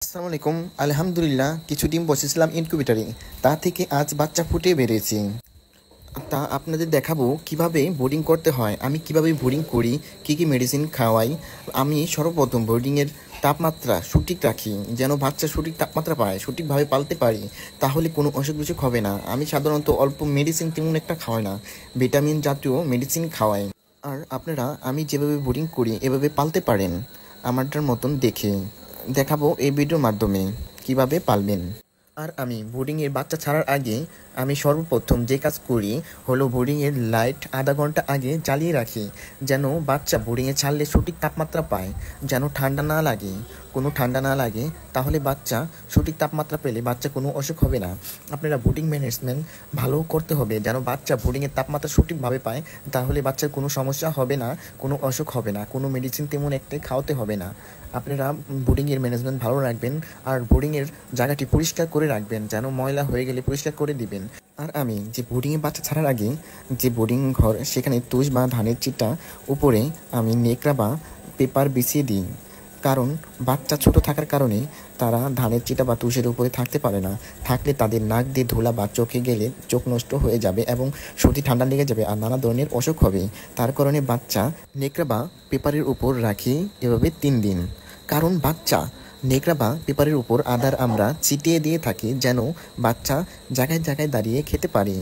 আসসালামু আলাইকুম। আলহামদুলিল্লাহ, কিছু ডিম বসেছিলাম ইনকিউবেটরে, তা থেকে আজ বাচ্চা ফুটে বেরিয়েছে। তা আপনাদের দেখাবো কিভাবে বোর্ডিং করতে হয়, আমি কিভাবে বোর্ডিং করি, কি কি মেডিসিন খাওয়াই। আমি সর্বপ্রথম বোর্ডিংয়ের তাপমাত্রা সঠিক রাখি, যেন বাচ্চা সঠিক তাপমাত্রা পায়, সঠিকভাবে পালতে পারি, তাহলে কোনো অসুখ বিসুখ হবে না। আমি সাধারণত অল্প মেডিসিন তেমন একটা খাওয়াই না, ভিটামিন জাতীয় মেডিসিন খাওয়াই। আর আপনারা আমি যেভাবে বোর্ডিং করি এভাবে পালতে পারেন আমারটার মতন দেখে। দেখাবো এই ভিডিওর মাধ্যমে কিভাবে পালবেন। আর আমি বোর্ডিংয়ের বাচ্চা ছাড়ার আগে আমি সর্বপ্রথম যে কাজ করি হলো বোর্ডিংয়ের লাইট আধা ঘন্টা আগে জ্বালিয়ে রাখি, যেন বাচ্চা বোর্ডিংয়ে ছাড়লে সঠিক তাপমাত্রা পায়, যেন ঠান্ডা না লাগে, ঠান্ডা না লাগে। তাহলে বাচ্চা সঠিক তাপমাত্রা পেলে বাচ্চা কোনো অসুখ হবে না। আপনারা বোর্ডিং ম্যানেজমেন্ট ভালো করতে হবে, যেন বাচ্চা বোর্ডিংয়ের তাপমাত্রা সঠিকভাবে পায়, তাহলে বাচ্চার কোনো সমস্যা হবে না, কোনো অসুখ হবে না, কোনো মেডিসিন তেমন একটা খাওয়াতে হবে না। আপনারা বোর্ডিংয়ের ম্যানেজমেন্ট ভালো রাখবেন আর বোর্ডিংয়ের জায়গাটি পরিষ্কার করে রাখবেন, যেন ময়লা হয়ে গেলে পরিষ্কার করে দিবেন। আর আমি যে বোর্ডিংয়ে বাচ্চা ছাড়ার আগে যে বোর্ডিং ঘর, সেখানে তুষ বা ধানের চিটা উপরে আমি নেকড়া বা পেপার বিছিয়ে দিই, কারণ বাচ্চা ছোট থাকার কারণে তারা ধানের চিটা বা তুষের উপরে থাকতে পারে না। থাকলে তাদের নাক দিয়ে ধুলা বা চোখে গেলে চোখ নষ্ট হয়ে যাবে এবং সর্দি ঠান্ডা লেগে যাবে আর নানা ধরনের অসুখ হবে। তার কারণে বাচ্চা নেকড়া বা পেপারের উপর রাখি এভাবে 3 দিন। কারণ বাচ্চা নেকড়া বা পেপারের উপর আদার আমরা ছিটিয়ে দিয়ে থাকি, যেন বাচ্চা জায়গায় জায়গায় দাঁড়িয়ে খেতে পারে।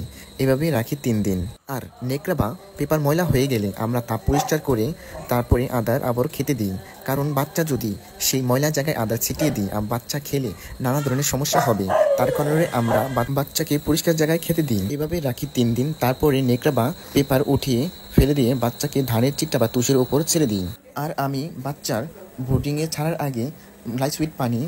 এভাবে রাখি 3 দিন। আর নেকড়া বা পেপার ময়লা হয়ে গেলে আমরা তা পরিষ্কার করে তারপরে আদার আবার খেতে দিই, কারণ বাচ্চা যদি সেই ময়লা জায়গায় আদা ছিটিয়ে দিই আর বাচ্চা খেলে নানা ধরনের সমস্যা হবে। তার কারণে আমরা বাচ্চাকে পরিষ্কার জায়গায় খেতে দিই। এভাবে রাখি 3 দিন। তারপরে নেকড়া বা পেপার উঠিয়ে ফেলে দিয়ে বাচ্চাকে ধানের চিট্টা বা তুষের উপর ছেড়ে দিই। আর আমি বাচ্চার বোর্ডিংয়ে ছাড়ার আগে লাইট পানি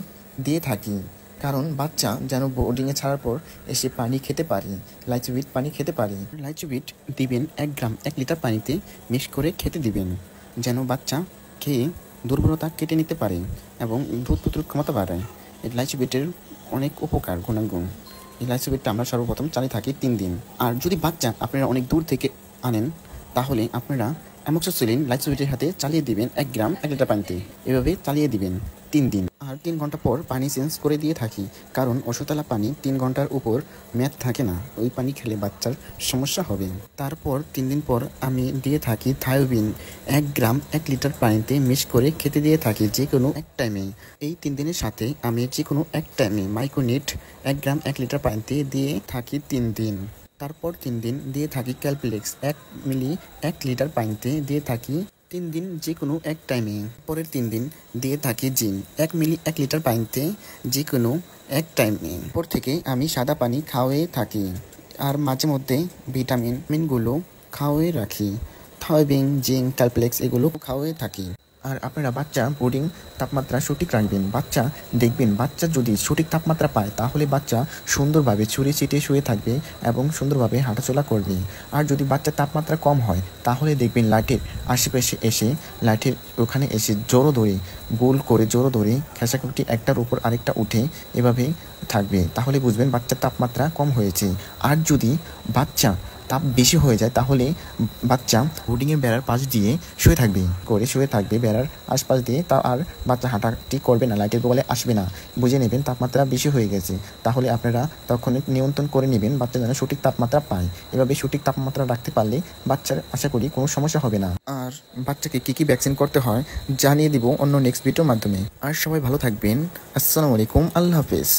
দিয়ে থাকি, কারণ বাচ্চা যেন বোর্ডিংয়ে ছাড়ার পর এসে পানি খেতে পারে, লাইট পানি খেতে পারে। লাইট দিবেন 1 গ্রাম 1 লিটার পানিতে মিক্স করে খেতে দিবেন, যেন বাচ্চা খেয়ে দুর্বলতা কেটে নিতে পারে এবং রোগ প্রতিরোধ ক্ষমতা বাড়ায়। এই লাইট অনেক উপকার গুণাগুণ। এই লাইট আমরা সর্বপ্রথম চালিয়ে থাকি 3 দিন। আর যদি বাচ্চা আপনারা অনেক দূর থেকে আনেন, তাহলে আপনারা অ্যামোক্সিসিলিন লাইট হাতে চালিয়ে দিবেন 1 গ্রাম 1 লিটার পানিতে। এভাবে চালিয়ে দিবেন 3 দিন। আর 3 ঘন্টা পর পানি চেঞ্জ করে দিয়ে থাকি, কারণ ওষুধওয়ালা পানি 3 ঘন্টার উপর মেয়াদ থাকে না, ওই পানি খেলে বাচ্চার সমস্যা হবে। তারপর 3 দিন পর আমি দিয়ে থাকি থায়োবিন 1 গ্রাম 1 লিটার পানিতে মিক্স করে খেতে দিয়ে থাকি যে কোনো এক টাইমে। এই 3 দিনের সাথে আমি যে কোনো এক টাইমে মাইক্রোনিট 1 গ্রাম 1 লিটার পানিতে দিয়ে থাকি 3 দিন। তারপর 3 দিন দিয়ে থাকি ক্যালপ্লেক্স 1 মিলি 1 লিটার পানিতে দিয়ে থাকি 3 দিন যে কোনো এক টাইমে। পরের 3 দিন দিয়ে থাকি জিন 1 মিলি 1 লিটার পানিতে যে কোনো এক টাইমে। পর থেকে আমি সাদা পানি খাওয়াই থাকি আর মাঝে মধ্যে ভিটামিনগুলো খাওয়াই রাখি, থায়োবিন, জিঙ্ক, ক্যালপ্লেক্স এগুলো খাওয়াই থাকি। আর আপনারা বাচ্চা বোর্ডিং তাপমাত্রা সঠিক রাখবেন। বাচ্চা দেখবেন, বাচ্চা যদি সঠিক তাপমাত্রা পায় তাহলে বাচ্চা সুন্দরভাবে ছড়িয়ে ছিটিয়ে শুয়ে থাকবে এবং সুন্দরভাবে হাঁটাচলা করবে। আর যদি বাচ্চার তাপমাত্রা কম হয় তাহলে দেখবেন লাইটের আশেপাশে এসে, লাইটের ওখানে এসে জোরো ধরে, গোল করে জোরো ধরে খেসাকুটি একটার উপর আরেকটা উঠে এভাবে থাকবে, তাহলে বুঝবেন বাচ্চার তাপমাত্রা কম হয়েছে। আর যদি বাচ্চা তাপ বেশি হয়ে যায় তাহলে বাচ্চা বোর্ডিংয়ের বেড়ার পাশ দিয়ে শুয়ে থাকবে বেড়ার আশপাশ দিয়ে, তা আর বাচ্চা হাঁটাহাঁটি করবে না, লাইটের বলে আসবে না। বুঝে নেবেন তাপমাত্রা বেশি হয়ে গেছে, তাহলে আপনারা তখন নিয়ন্ত্রণ করে নেবেন বাচ্চা যেন সঠিক তাপমাত্রা পায়। এভাবে সঠিক তাপমাত্রা রাখতে পারলে বাচ্চার আশা করি কোনো সমস্যা হবে না। আর বাচ্চাকে কী ভ্যাকসিন করতে হয় জানিয়ে দিব অন্য নেক্সট ভিডিওর মাধ্যমে। আর সবাই ভালো থাকবেন। আসসালামু আলাইকুম, আল্লাহ হাফেজ।